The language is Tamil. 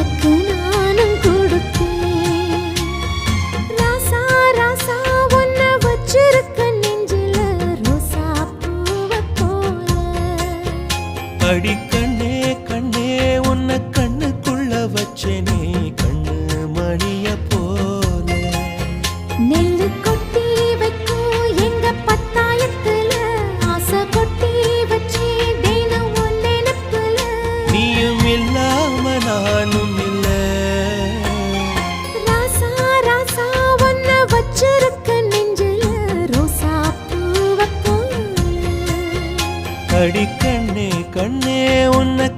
உனக்கு நானும் கொடுப்பேன். ராசா ராசா உன்னை வச்சிருக்க நெஞ்சில ரோசா பூவை போல. அடி கண்ணே கண்ணே உன்னை கண்ணுக்குள்ள வச்சேனே கண்ணு மணிய போல. நெல்லு கொட்டி வைக்கும் எங்க பத்தாயத்துல ஆசை கொட்டி வச்சே தினம் உன் நினைப்புல. நீயும் இல்லாம நானும் இல்ல. ராசா ராசா உன்னை வச்சிருக்க நெஞ்சில ரோசா பூவை போல. அடி கண்ணே கண்ணே உன்னை